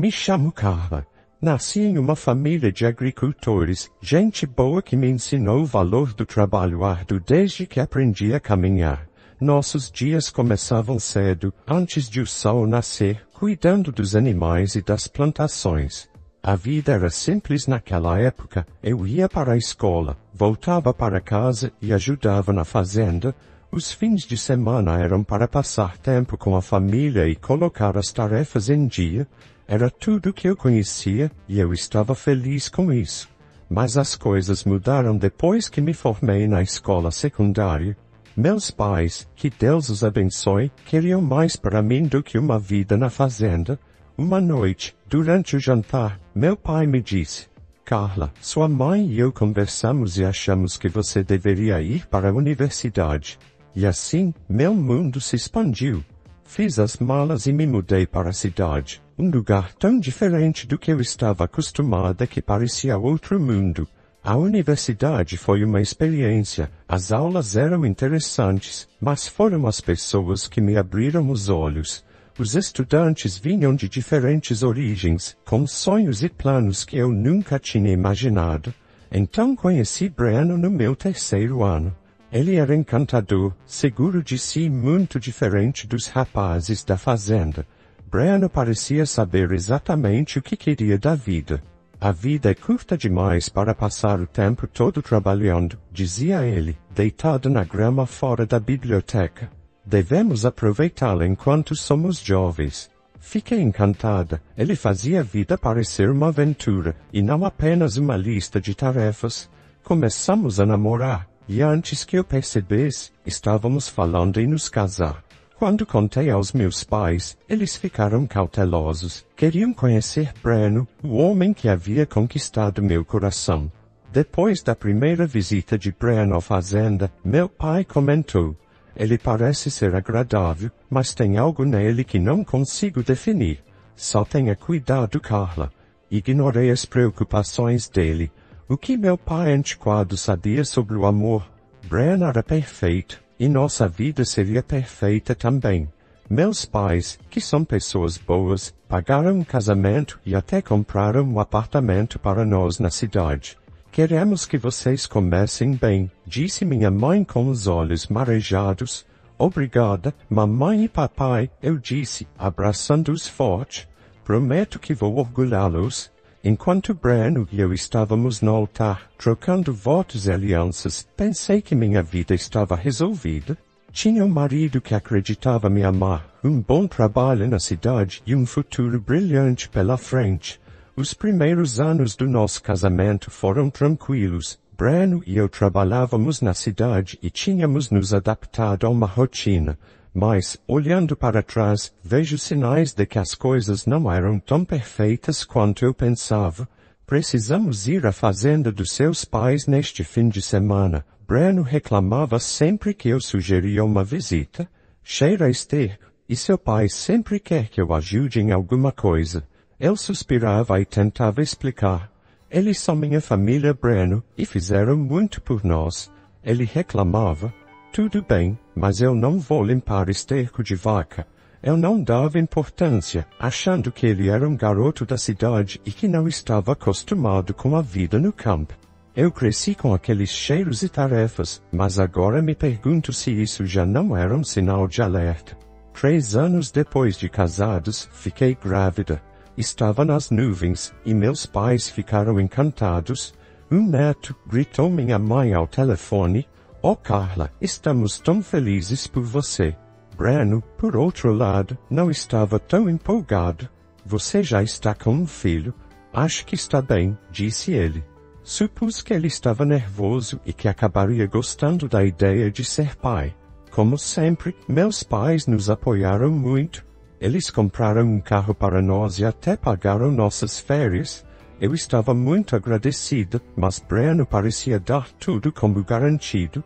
Me chamo Carla. Nasci em uma família de agricultores, gente boa que me ensinou o valor do trabalho árduo desde que aprendi a caminhar. Nossos dias começavam cedo, antes de o sol nascer, cuidando dos animais e das plantações. A vida era simples naquela época. Eu ia para a escola, voltava para casa e ajudava na fazenda. Os fins de semana eram para passar tempo com a família e colocar as tarefas em dia. Era tudo que eu conhecia e eu estava feliz com isso. Mas as coisas mudaram depois que me formei na escola secundária. Meus pais, que Deus os abençoe, queriam mais para mim do que uma vida na fazenda. Uma noite, durante o jantar, meu pai me disse: Carla, sua mãe e eu conversamos e achamos que você deveria ir para a universidade. E assim, meu mundo se expandiu. Fiz as malas e me mudei para a cidade, um lugar tão diferente do que eu estava acostumada que parecia outro mundo. A universidade foi uma experiência, as aulas eram interessantes, mas foram as pessoas que me abriram os olhos. Os estudantes vinham de diferentes origens, com sonhos e planos que eu nunca tinha imaginado. Então conheci Breno no meu terceiro ano. Ele era encantador, seguro de si e muito diferente dos rapazes da fazenda. Breno parecia saber exatamente o que queria da vida. A vida é curta demais para passar o tempo todo trabalhando, dizia ele, deitado na grama fora da biblioteca. Devemos aproveitá-la enquanto somos jovens. Fiquei encantada. Ele fazia a vida parecer uma aventura, e não apenas uma lista de tarefas. Começamos a namorar. E antes que eu percebesse, estávamos falando em nos casar. Quando contei aos meus pais, eles ficaram cautelosos. Queriam conhecer Breno, o homem que havia conquistado meu coração. Depois da primeira visita de Breno à fazenda, meu pai comentou: ele parece ser agradável, mas tem algo nele que não consigo definir. Só tenha cuidado, Carla. Ignorei as preocupações dele. O que meu pai antiquado sabia sobre o amor? Breno era perfeito, e nossa vida seria perfeita também. Meus pais, que são pessoas boas, pagaram um casamento e até compraram um apartamento para nós na cidade. Queremos que vocês comecem bem, disse minha mãe com os olhos marejados. Obrigada, mamãe e papai, eu disse, abraçando-os forte. Prometo que vou orgulhá-los. Enquanto Breno e eu estávamos no altar, trocando votos e alianças, pensei que minha vida estava resolvida. Tinha um marido que acreditava me amar, um bom trabalho na cidade e um futuro brilhante pela frente. Os primeiros anos do nosso casamento foram tranquilos. Breno e eu trabalhávamos na cidade e tínhamos nos adaptado a uma rotina. Mas, olhando para trás, vejo sinais de que as coisas não eram tão perfeitas quanto eu pensava. Precisamos ir à fazenda dos seus pais neste fim de semana. Breno reclamava sempre que eu sugeria uma visita. Cheira a esterco, e seu pai sempre quer que eu ajude em alguma coisa. Eu suspirava e tentava explicar. Eles são minha família, Breno, e fizeram muito por nós. Ele reclamava. Tudo bem, mas eu não vou limpar esterco de vaca. Eu não dava importância, achando que ele era um garoto da cidade e que não estava acostumado com a vida no campo. Eu cresci com aqueles cheiros e tarefas, mas agora me pergunto se isso já não era um sinal de alerta. 3 anos depois de casados, fiquei grávida. Estava nas nuvens, e meus pais ficaram encantados. Um neto, gritou minha mãe ao telefone. Oh Carla, estamos tão felizes por você. Breno, por outro lado, não estava tão empolgado. Você já está com um filho? Acho que está bem, disse ele. Supus que ele estava nervoso e que acabaria gostando da ideia de ser pai. Como sempre, meus pais nos apoiaram muito. Eles compraram um carro para nós e até pagaram nossas férias. Eu estava muito agradecida, mas Breno parecia dar tudo como garantido.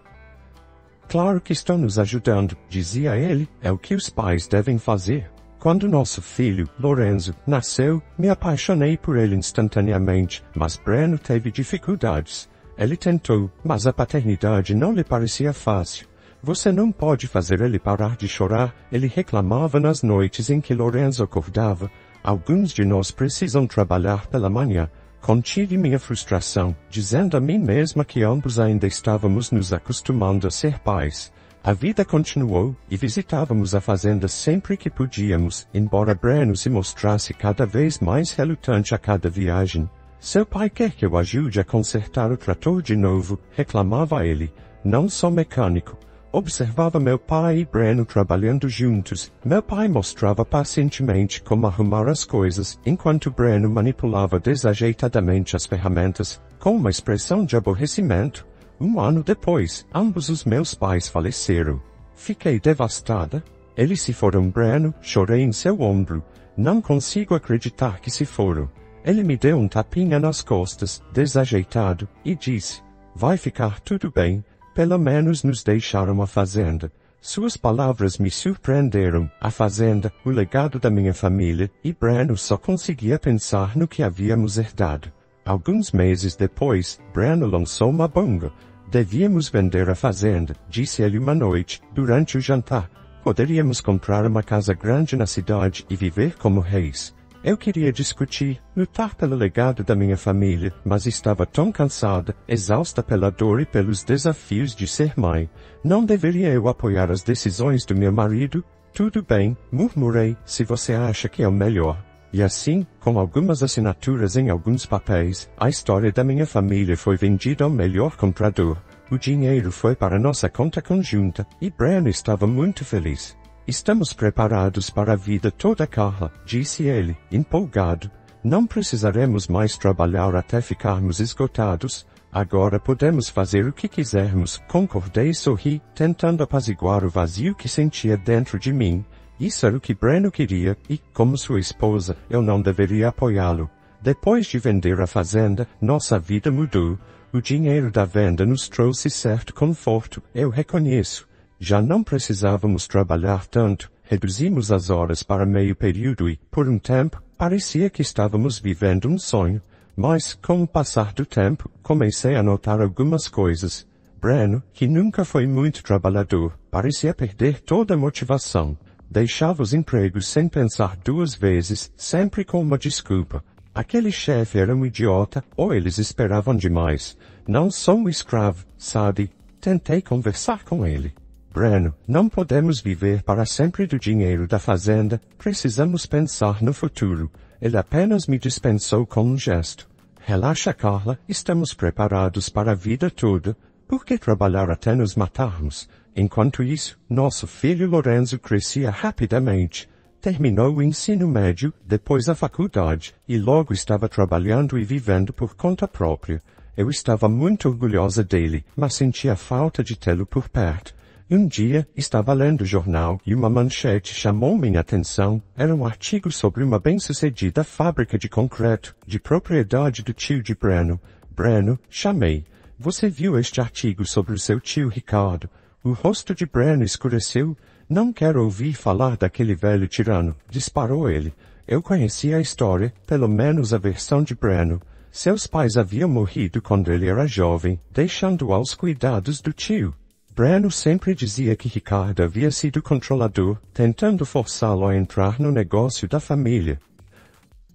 Claro que estão nos ajudando, dizia ele, é o que os pais devem fazer. Quando nosso filho, Lorenzo, nasceu, me apaixonei por ele instantaneamente, mas Breno teve dificuldades. Ele tentou, mas a paternidade não lhe parecia fácil. Você não pode fazer ele parar de chorar, ele reclamava nas noites em que Lorenzo acordava. Alguns de nós precisam trabalhar pela manhã. Contive minha frustração, dizendo a mim mesma que ambos ainda estávamos nos acostumando a ser pais. A vida continuou, e visitávamos a fazenda sempre que podíamos, embora Breno se mostrasse cada vez mais relutante a cada viagem. Seu pai quer que eu ajude a consertar o trator de novo, reclamava ele. Não sou mecânico. Observava meu pai e Breno trabalhando juntos. Meu pai mostrava pacientemente como arrumar as coisas, enquanto Breno manipulava desajeitadamente as ferramentas, com uma expressão de aborrecimento. 1 ano depois, ambos os meus pais faleceram. Fiquei devastada. Eles se foram, Breno, chorei em seu ombro. Não consigo acreditar que se foram. Ele me deu um tapinha nas costas, desajeitado, e disse, vai ficar tudo bem. Pelo menos nos deixaram a fazenda. Suas palavras me surpreenderam. A fazenda, o legado da minha família, e Breno só conseguia pensar no que havíamos herdado. Alguns meses depois, Breno lançou uma bomba. Devíamos vender a fazenda, disse ele uma noite, durante o jantar. Poderíamos comprar uma casa grande na cidade e viver como reis. Eu queria discutir, lutar pelo legado da minha família, mas estava tão cansada, exausta pela dor e pelos desafios de ser mãe. Não deveria eu apoiar as decisões do meu marido? Tudo bem, murmurei, se você acha que é o melhor. E assim, com algumas assinaturas em alguns papéis, a história da minha família foi vendida ao melhor comprador. O dinheiro foi para nossa conta conjunta, e Breno estava muito feliz. Estamos preparados para a vida toda, Carla, disse ele, empolgado. Não precisaremos mais trabalhar até ficarmos esgotados. Agora podemos fazer o que quisermos, concordei e sorri, tentando apaziguar o vazio que sentia dentro de mim. Isso era o que Breno queria, e, como sua esposa, eu não deveria apoiá-lo. Depois de vender a fazenda, nossa vida mudou. O dinheiro da venda nos trouxe certo conforto, eu reconheço. Já não precisávamos trabalhar tanto, reduzimos as horas para meio período e, por um tempo, parecia que estávamos vivendo um sonho. Mas, com o passar do tempo, comecei a notar algumas coisas. Breno, que nunca foi muito trabalhador, parecia perder toda a motivação. Deixava os empregos sem pensar 2 vezes, sempre com uma desculpa. Aquele chefe era um idiota, ou eles esperavam demais. Não sou um escravo, sabe? Tentei conversar com ele. Breno, não podemos viver para sempre do dinheiro da fazenda, precisamos pensar no futuro. Ele apenas me dispensou com um gesto. Relaxa, Carla, estamos preparados para a vida toda. Por que trabalhar até nos matarmos? Enquanto isso, nosso filho Lorenzo crescia rapidamente. Terminou o ensino médio, depois a faculdade, e logo estava trabalhando e vivendo por conta própria. Eu estava muito orgulhosa dele, mas sentia falta de tê-lo por perto. Um dia, estava lendo o jornal e uma manchete chamou minha atenção. Era um artigo sobre uma bem-sucedida fábrica de concreto, de propriedade do tio de Breno. Breno, chamei. Você viu este artigo sobre o seu tio Ricardo? O rosto de Breno escureceu. Não quero ouvir falar daquele velho tirano, disparou ele. Eu conhecia a história, pelo menos a versão de Breno. Seus pais haviam morrido quando ele era jovem, deixando-o aos cuidados do tio. Breno sempre dizia que Ricardo havia sido controlador, tentando forçá-lo a entrar no negócio da família.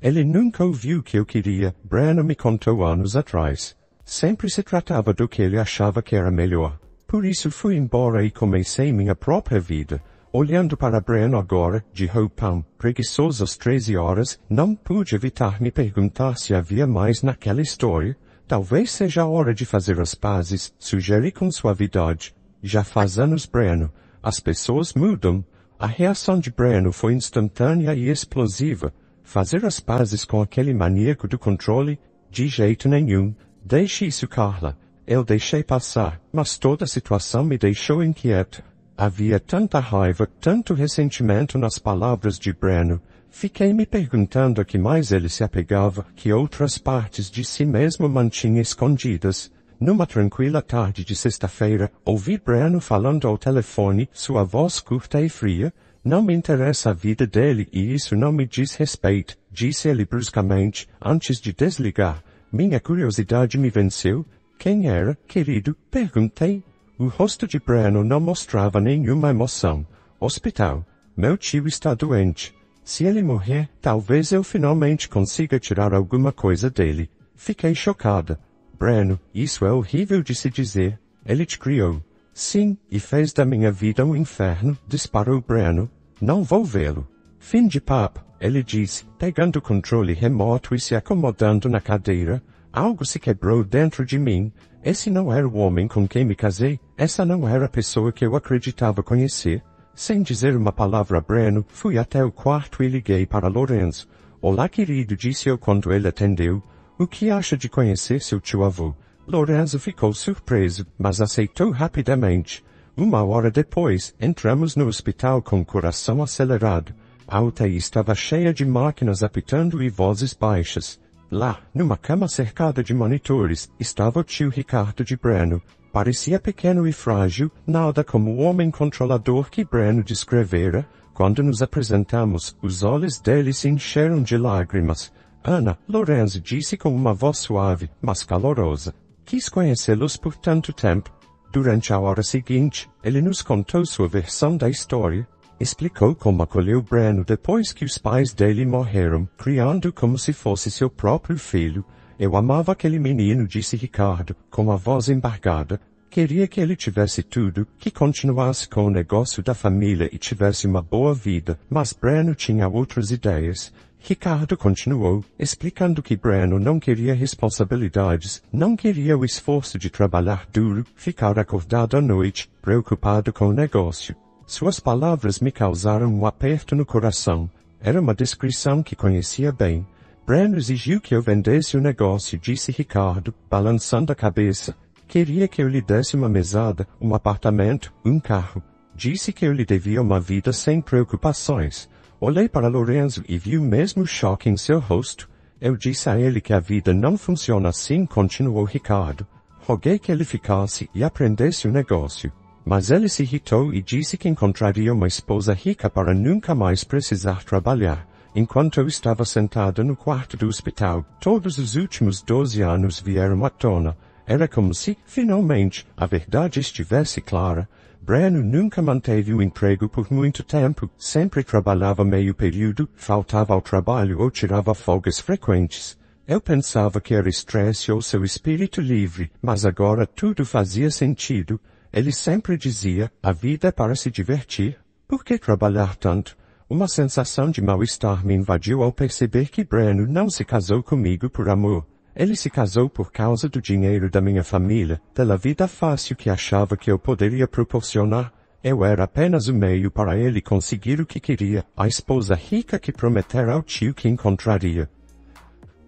Ele nunca ouviu o que eu queria, Breno me contou anos atrás. Sempre se tratava do que ele achava que era melhor. Por isso fui embora e comecei minha própria vida. Olhando para Breno agora, de roupão, preguiçoso às 13 horas, não pude evitar me perguntar se havia mais naquela história. Talvez seja a hora de fazer as pazes, sugeri com suavidade. Já faz anos, Breno. As pessoas mudam. A reação de Breno foi instantânea e explosiva. Fazer as pazes com aquele maníaco do controle? De jeito nenhum. Deixe isso, Carla. Eu deixei passar, mas toda a situação me deixou inquieta. Havia tanta raiva, tanto ressentimento nas palavras de Breno. Fiquei me perguntando a que mais ele se apegava, que outras partes de si mesmo mantinha escondidas. Numa tranquila tarde de sexta-feira, ouvi Breno falando ao telefone, sua voz curta e fria. Não me interessa a vida dele e isso não me diz respeito, disse ele bruscamente, antes de desligar. Minha curiosidade me venceu. Quem era, querido? Perguntei. O rosto de Breno não mostrava nenhuma emoção. Hospital. Meu tio está doente. Se ele morrer, talvez eu finalmente consiga tirar alguma coisa dele. Fiquei chocada. Breno, isso é horrível de se dizer. Ele te criou. Sim, e fez da minha vida um inferno, disparou Breno. Não vou vê-lo. Fim de papo, ele disse, pegando o controle remoto e se acomodando na cadeira. Algo se quebrou dentro de mim. Esse não era o homem com quem me casei. Essa não era a pessoa que eu acreditava conhecer. Sem dizer uma palavra a Breno, fui até o quarto e liguei para Lorenzo. Olá, querido, disse eu quando ele atendeu. O que acha de conhecer seu tio-avô? Lorenzo ficou surpreso, mas aceitou rapidamente. 1 hora depois, entramos no hospital com o coração acelerado. A UTI estava cheia de máquinas apitando e vozes baixas. Lá, numa cama cercada de monitores, estava o tio Ricardo de Breno. Parecia pequeno e frágil, nada como o homem controlador que Breno descrevera. Quando nos apresentamos, os olhos dele se encheram de lágrimas. Ana, Lorenzo disse com uma voz suave, mas calorosa. Quis conhecê-los por tanto tempo. Durante a hora seguinte, ele nos contou sua versão da história. Explicou como acolheu Breno depois que os pais dele morreram, criando como se fosse seu próprio filho. Eu amava aquele menino, disse Ricardo, com a voz embargada. Queria que ele tivesse tudo, que continuasse com o negócio da família e tivesse uma boa vida, mas Breno tinha outras ideias. Ricardo continuou, explicando que Breno não queria responsabilidades, não queria o esforço de trabalhar duro, ficar acordado à noite, preocupado com o negócio. Suas palavras me causaram um aperto no coração. Era uma descrição que conhecia bem. Breno exigiu que eu vendesse o negócio, disse Ricardo, balançando a cabeça. Queria que eu lhe desse uma mesada, um apartamento, um carro. Disse que eu lhe devia uma vida sem preocupações. Olhei para Lorenzo e vi o mesmo choque em seu rosto. Eu disse a ele que a vida não funciona assim, continuou Ricardo. Roguei que ele ficasse e aprendesse o negócio. Mas ele se irritou e disse que encontraria uma esposa rica para nunca mais precisar trabalhar. Enquanto eu estava sentada no quarto do hospital, todos os últimos 12 anos vieram à tona. Era como se, finalmente, a verdade estivesse clara. Breno nunca manteve o emprego por muito tempo, sempre trabalhava meio período, faltava ao trabalho ou tirava folgas frequentes. Eu pensava que era estresse ou seu espírito livre, mas agora tudo fazia sentido. Ele sempre dizia, a vida é para se divertir. Por que trabalhar tanto? Uma sensação de mal-estar me invadiu ao perceber que Breno não se casou comigo por amor. Ele se casou por causa do dinheiro da minha família, pela vida fácil que achava que eu poderia proporcionar. Eu era apenas o meio para ele conseguir o que queria, a esposa rica que prometera ao tio que encontraria.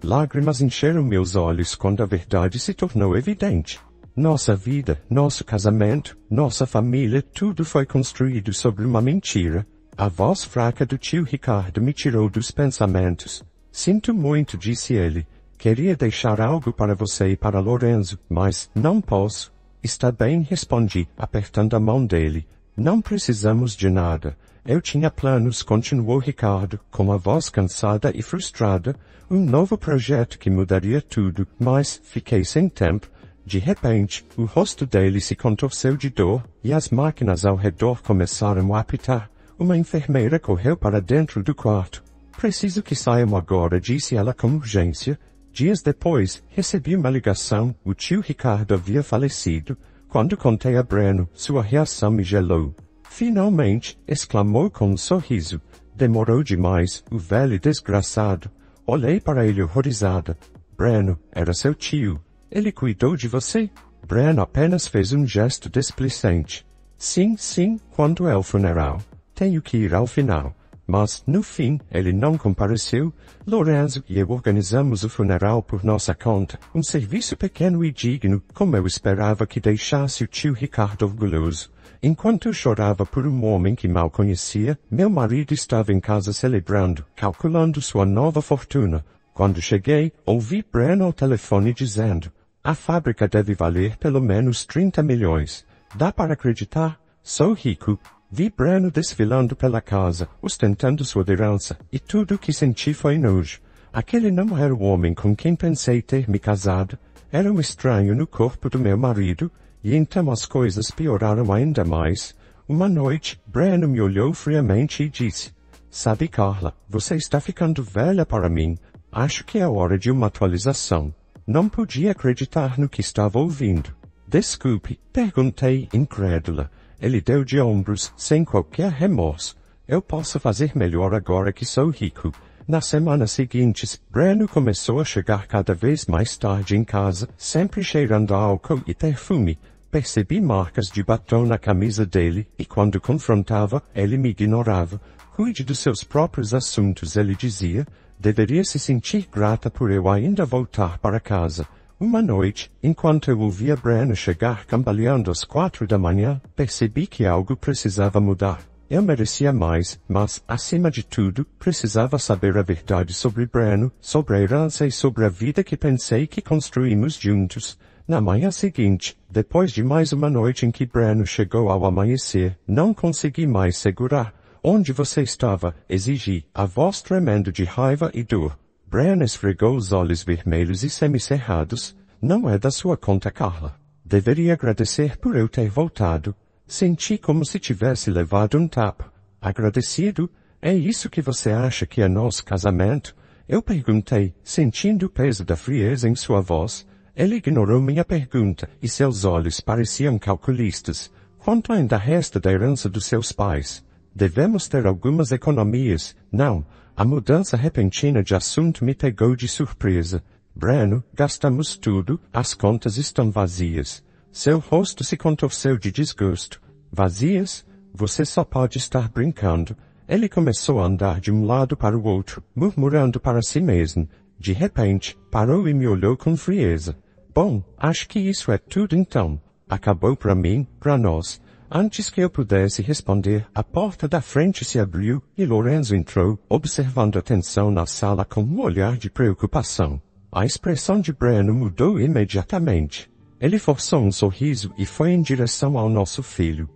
Lágrimas encheram meus olhos quando a verdade se tornou evidente. Nossa vida, nosso casamento, nossa família, tudo foi construído sobre uma mentira. A voz fraca do tio Ricardo me tirou dos pensamentos. Sinto muito, disse ele. Queria deixar algo para você e para Lorenzo, mas não posso. Está bem, respondi, apertando a mão dele. Não precisamos de nada. Eu tinha planos, continuou Ricardo, com a voz cansada e frustrada. Um novo projeto que mudaria tudo, mas fiquei sem tempo. De repente, o rosto dele se contorceu de dor, e as máquinas ao redor começaram a apitar. Uma enfermeira correu para dentro do quarto. Preciso que saiam agora, disse ela com urgência. Dias depois, recebi uma ligação. O tio Ricardo havia falecido. Quando contei a Breno, sua reação me gelou. Finalmente, exclamou com um sorriso. Demorou demais, o velho desgraçado. Olhei para ele horrorizada. Breno, era seu tio. Ele cuidou de você? Breno apenas fez um gesto displicente. Sim, quando é o funeral. Tenho que ir ao final. Mas, no fim, ele não compareceu. Lorenzo e eu organizamos o funeral por nossa conta. Um serviço pequeno e digno, como eu esperava que deixasse o tio Ricardo orgulhoso. Enquanto eu chorava por um homem que mal conhecia, meu marido estava em casa celebrando, calculando sua nova fortuna. Quando cheguei, ouvi Breno ao telefone dizendo, a fábrica deve valer pelo menos 30 milhões. Dá para acreditar? Sou rico. Vi Breno desfilando pela casa, ostentando sua herança, e tudo o que senti foi nojo. Aquele não era o homem com quem pensei ter me casado. Era um estranho no corpo do meu marido, e então as coisas pioraram ainda mais. Uma noite, Breno me olhou friamente e disse, Sabe, Carla, você está ficando velha para mim. Acho que é hora de uma atualização. Não podia acreditar no que estava ouvindo. Desculpe, perguntei, incrédula. Ele deu de ombros, sem qualquer remorso. Eu posso fazer melhor agora que sou rico. Nas semanas seguintes, Breno começou a chegar cada vez mais tarde em casa, sempre cheirando a álcool e perfume. Percebi marcas de batom na camisa dele, e quando confrontava, ele me ignorava. Cuide dos seus próprios assuntos, ele dizia. Deveria se sentir grata por eu ainda voltar para casa. Uma noite, enquanto eu ouvia Breno chegar cambaleando às 4 da manhã, percebi que algo precisava mudar. Eu merecia mais, mas, acima de tudo, precisava saber a verdade sobre Breno, sobre a herança e sobre a vida que pensei que construímos juntos. Na manhã seguinte, depois de mais uma noite em que Breno chegou ao amanhecer, não consegui mais segurar. Onde você estava? Exigi, a voz tremendo de raiva e dor. Breno esfregou os olhos vermelhos e semicerrados. Não é da sua conta, Carla. Deveria agradecer por eu ter voltado. Senti como se tivesse levado um tapa. Agradecido? É isso que você acha que é nosso casamento? Eu perguntei, sentindo o peso da frieza em sua voz. Ele ignorou minha pergunta, e seus olhos pareciam calculistas. Quanto ainda resta da herança dos seus pais? Devemos ter algumas economias. Não, a mudança repentina de assunto me pegou de surpresa. Breno, gastamos tudo, as contas estão vazias. Seu rosto se contorceu de desgosto. Vazias? Você só pode estar brincando. Ele começou a andar de um lado para o outro, murmurando para si mesmo. De repente, parou e me olhou com frieza. Bom, acho que isso é tudo então. Acabou para mim, para nós. Antes que eu pudesse responder, a porta da frente se abriu e Lorenzo entrou, observando a tensão na sala com um olhar de preocupação. A expressão de Breno mudou imediatamente. Ele forçou um sorriso e foi em direção ao nosso filho.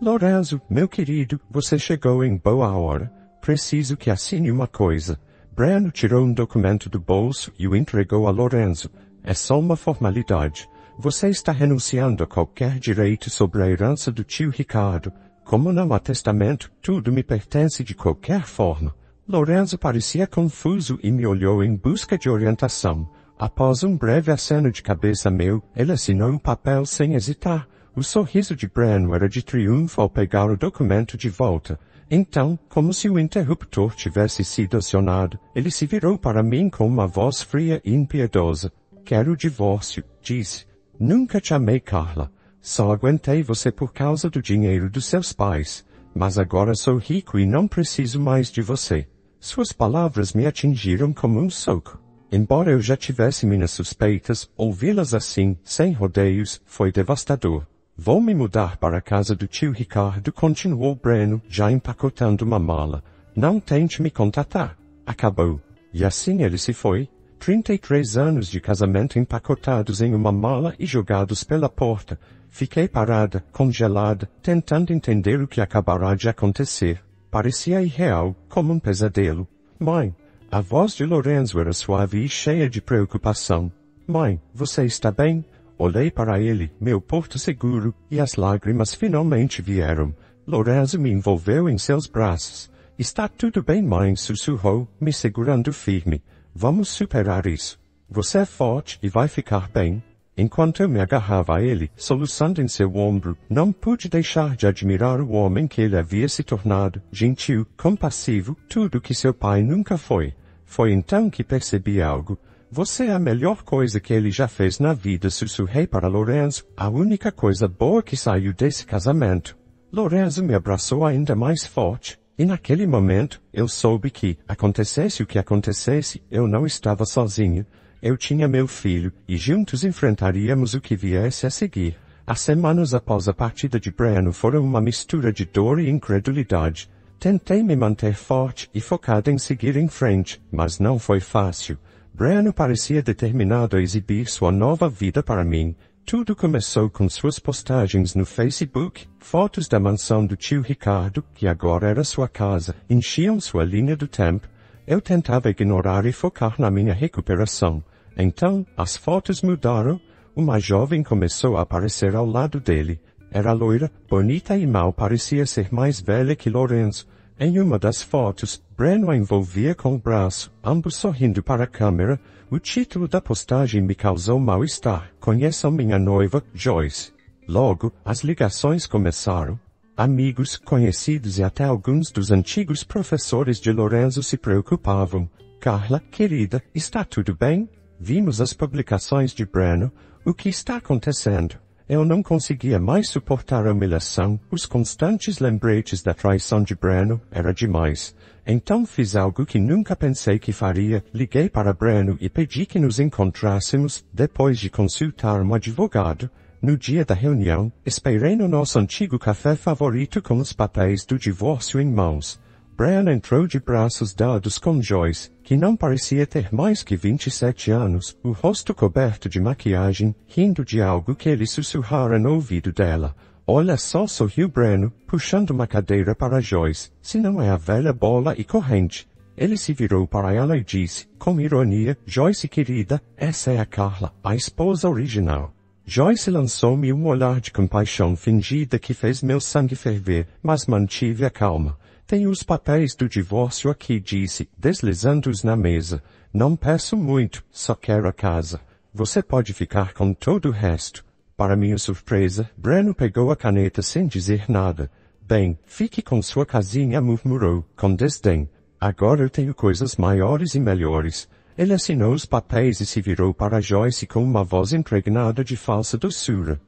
Lorenzo, meu querido, você chegou em boa hora. Preciso que assine uma coisa. Breno tirou um documento do bolso e o entregou a Lorenzo. É só uma formalidade. Você está renunciando a qualquer direito sobre a herança do tio Ricardo. Como não há testamento, tudo me pertence de qualquer forma. Lorenzo parecia confuso e me olhou em busca de orientação. Após um breve aceno de cabeça meu, ele assinou o papel sem hesitar. O sorriso de Breno era de triunfo ao pegar o documento de volta. Então, como se o interruptor tivesse sido acionado, ele se virou para mim com uma voz fria e impiedosa. Quero o divórcio, disse. Nunca te amei, Carla. Só aguentei você por causa do dinheiro dos seus pais. Mas agora sou rico e não preciso mais de você. Suas palavras me atingiram como um soco. Embora eu já tivesse minhas suspeitas, ouvi-las assim, sem rodeios, foi devastador. Vou me mudar para a casa do tio Ricardo, continuou Breno, já empacotando uma mala. Não tente me contatar. Acabou. E assim ele se foi. 33 anos de casamento empacotados em uma mala e jogados pela porta. Fiquei parada, congelada, tentando entender o que acabará de acontecer. Parecia irreal, como um pesadelo. Mãe, a voz de Lorenzo era suave e cheia de preocupação. Mãe, você está bem? Olhei para ele, meu porto seguro, e as lágrimas finalmente vieram. Lorenzo me envolveu em seus braços. Está tudo bem, mãe, sussurrou, me segurando firme. Vamos superar isso. Você é forte e vai ficar bem. Enquanto eu me agarrava a ele, soluçando em seu ombro, não pude deixar de admirar o homem que ele havia se tornado, gentil, compassivo, tudo que seu pai nunca foi. Foi então que percebi algo. Você é a melhor coisa que ele já fez na vida, sussurrei para Lorenzo, a única coisa boa que saiu desse casamento. Lorenzo me abraçou ainda mais forte, e naquele momento, eu soube que, acontecesse o que acontecesse, eu não estava sozinho. Eu tinha meu filho, e juntos enfrentaríamos o que viesse a seguir. As semanas após a partida de Breno foram uma mistura de dor e incredulidade. Tentei me manter forte e focado em seguir em frente, mas não foi fácil. Breno parecia determinado a exibir sua nova vida para mim. Tudo começou com suas postagens no Facebook. Fotos da mansão do tio Ricardo, que agora era sua casa, enchiam sua linha do tempo. Eu tentava ignorar e focar na minha recuperação. Então, as fotos mudaram. Uma jovem começou a aparecer ao lado dele. Era loira, bonita e mal parecia ser mais velha que Lorenzo. Em uma das fotos, Breno a envolvia com o braço, ambos sorrindo para a câmera. O título da postagem me causou mal-estar. Conheçam minha noiva, Joyce. Logo, as ligações começaram. Amigos, conhecidos e até alguns dos antigos professores de Lorenzo se preocupavam. Carla, querida, está tudo bem? Vimos as publicações de Breno. O que está acontecendo? Eu não conseguia mais suportar a humilhação. Os constantes lembretes da traição de Breno era demais. Então fiz algo que nunca pensei que faria. Liguei para Breno e pedi que nos encontrássemos, depois de consultar um advogado. No dia da reunião, esperei no nosso antigo café favorito com os papéis do divórcio em mãos. Breno entrou de braços dados com Joyce, que não parecia ter mais que 27 anos, o rosto coberto de maquiagem, rindo de algo que ele sussurrara no ouvido dela. Olha só, sorriu Breno, puxando uma cadeira para Joyce. Se não é a velha bola e corrente. Ele se virou para ela e disse, com ironia, Joyce querida, essa é a Carla, a esposa original. Joyce lançou-me um olhar de compaixão fingida que fez meu sangue ferver, mas mantive a calma. Tenho os papéis do divórcio aqui, disse, deslizando-os na mesa. Não peço muito, só quero a casa. Você pode ficar com todo o resto. Para minha surpresa, Breno pegou a caneta sem dizer nada. Bem, fique com sua casinha, murmurou, com desdém. Agora eu tenho coisas maiores e melhores. Ele assinou os papéis e se virou para Joyce com uma voz impregnada de falsa doçura.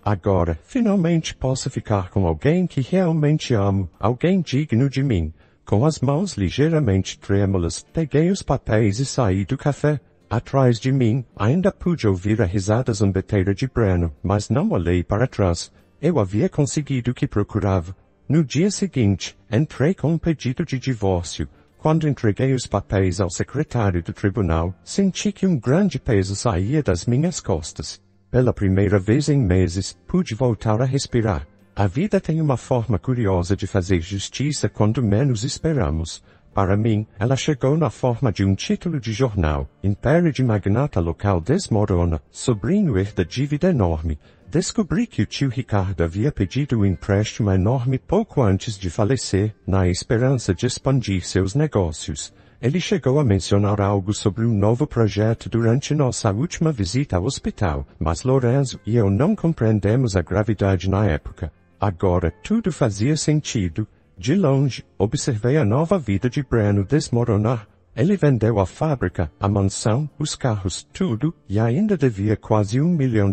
Agora, finalmente posso ficar com alguém que realmente amo, alguém digno de mim. Com as mãos ligeiramente trêmulas, peguei os papéis e saí do café. Atrás de mim, ainda pude ouvir a risada zombeteira de Breno, mas não olhei para trás. Eu havia conseguido o que procurava. No dia seguinte, entrei com um pedido de divórcio. Quando entreguei os papéis ao secretário do tribunal, senti que um grande peso saía das minhas costas. Pela primeira vez em meses, pude voltar a respirar. A vida tem uma forma curiosa de fazer justiça quando menos esperamos. Para mim, ela chegou na forma de um título de jornal. Império de magnata local desmorona, sobrinho herda dívida enorme. Descobri que o tio Ricardo havia pedido um empréstimo enorme pouco antes de falecer, na esperança de expandir seus negócios. Ele chegou a mencionar algo sobre um novo projeto durante nossa última visita ao hospital, mas Lorenzo e eu não compreendemos a gravidade na época. Agora tudo fazia sentido. De longe, observei a nova vida de Breno desmoronar. Ele vendeu a fábrica, a mansão, os carros, tudo, e ainda devia quase R$1 milhão.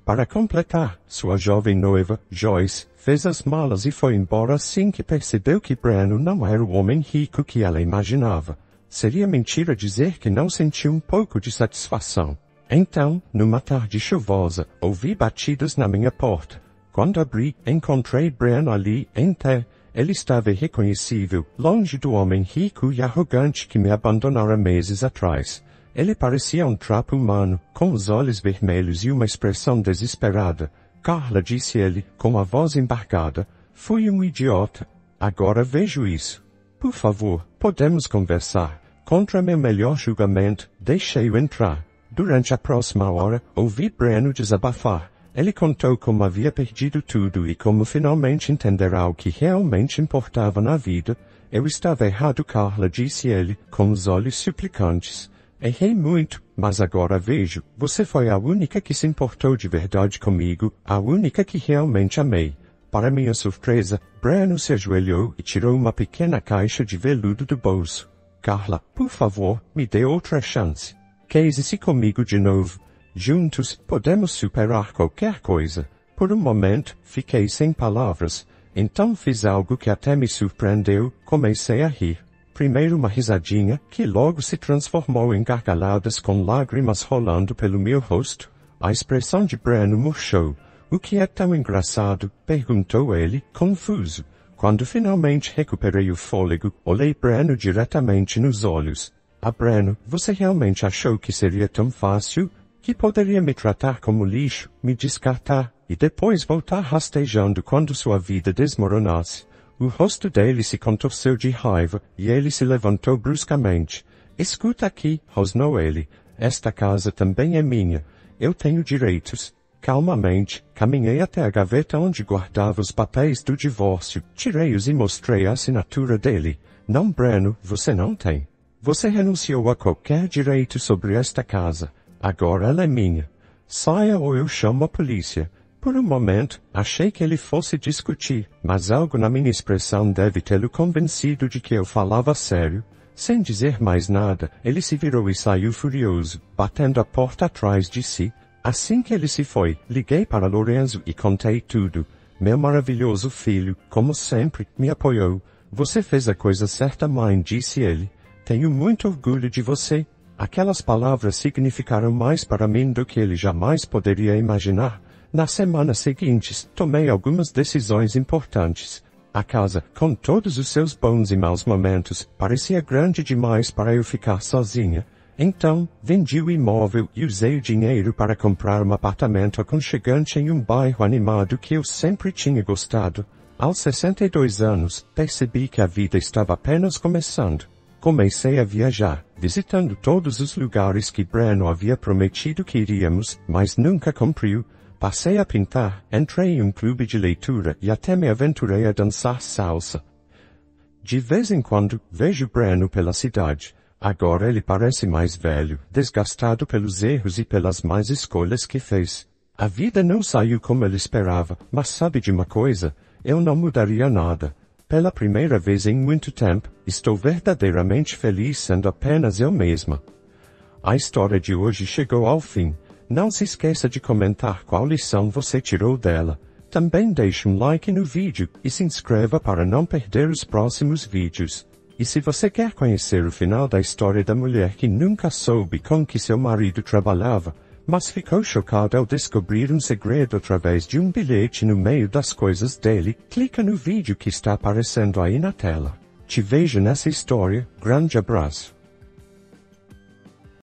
Para completar, sua jovem noiva, Joyce, fez as malas e foi embora assim que percebeu que Breno não era o homem rico que ela imaginava. Seria mentira dizer que não sentiu um pouco de satisfação. Então, numa tarde chuvosa, ouvi batidas na minha porta. Quando abri, encontrei Breno ali, em pé. Ele estava irreconhecível, longe do homem rico e arrogante que me abandonara meses atrás. Ele parecia um trapo humano, com os olhos vermelhos e uma expressão desesperada. Carla, disse ele, com a voz embargada, fui um idiota. Agora vejo isso. Por favor, podemos conversar. Contra meu melhor julgamento, deixei-o entrar. Durante a próxima hora, ouvi Breno desabafar. Ele contou como havia perdido tudo e como finalmente entenderá o que realmente importava na vida. Eu estava errado, Carla, disse ele, com os olhos suplicantes. Errei muito, mas agora vejo, você foi a única que se importou de verdade comigo, a única que realmente amei. Para minha surpresa, Breno se ajoelhou e tirou uma pequena caixa de veludo do bolso. Carla, por favor, me dê outra chance. Case-se comigo de novo. Juntos, podemos superar qualquer coisa. Por um momento, fiquei sem palavras. Então fiz algo que até me surpreendeu, comecei a rir. Primeiro uma risadinha, que logo se transformou em gargalhadas com lágrimas rolando pelo meu rosto. A expressão de Breno murchou. O que é tão engraçado? Perguntou ele, confuso. Quando finalmente recuperei o fôlego, olhei Breno diretamente nos olhos. Ah, Breno, você realmente achou que seria tão fácil? Que poderia me tratar como lixo, me descartar, e depois voltar rastejando quando sua vida desmoronasse? O rosto dele se contorceu de raiva, e ele se levantou bruscamente. Escuta aqui, rosnou ele. Esta casa também é minha. Eu tenho direitos. Calmamente, caminhei até a gaveta onde guardava os papéis do divórcio, tirei-os e mostrei a assinatura dele. Não, Breno, você não tem. Você renunciou a qualquer direito sobre esta casa. Agora ela é minha. Saia ou eu chamo a polícia. Por um momento, achei que ele fosse discutir, mas algo na minha expressão deve tê-lo convencido de que eu falava sério. Sem dizer mais nada, ele se virou e saiu furioso, batendo a porta atrás de si. Assim que ele se foi, liguei para Lorenzo e contei tudo. Meu maravilhoso filho, como sempre, me apoiou. Você fez a coisa certa, mãe, disse ele. Tenho muito orgulho de você. Aquelas palavras significaram mais para mim do que ele jamais poderia imaginar. Nas semanas seguintes, tomei algumas decisões importantes. A casa, com todos os seus bons e maus momentos, parecia grande demais para eu ficar sozinha. Então, vendi o imóvel e usei o dinheiro para comprar um apartamento aconchegante em um bairro animado que eu sempre tinha gostado. Aos 62 anos, percebi que a vida estava apenas começando. Comecei a viajar, visitando todos os lugares que Breno havia prometido que iríamos, mas nunca cumpriu. Passei a pintar, entrei em um clube de leitura e até me aventurei a dançar salsa. De vez em quando, vejo Breno pela cidade. Agora ele parece mais velho, desgastado pelos erros e pelas más escolhas que fez. A vida não saiu como ele esperava, mas sabe de uma coisa? Eu não mudaria nada. Pela primeira vez em muito tempo, estou verdadeiramente feliz sendo apenas eu mesma. A história de hoje chegou ao fim. Não se esqueça de comentar qual lição você tirou dela. Também deixe um like no vídeo e se inscreva para não perder os próximos vídeos. E se você quer conhecer o final da história da mulher que nunca soube com que seu marido trabalhava, mas ficou chocada ao descobrir um segredo através de um bilhete no meio das coisas dele, clica no vídeo que está aparecendo aí na tela. Te vejo nessa história. Grande abraço.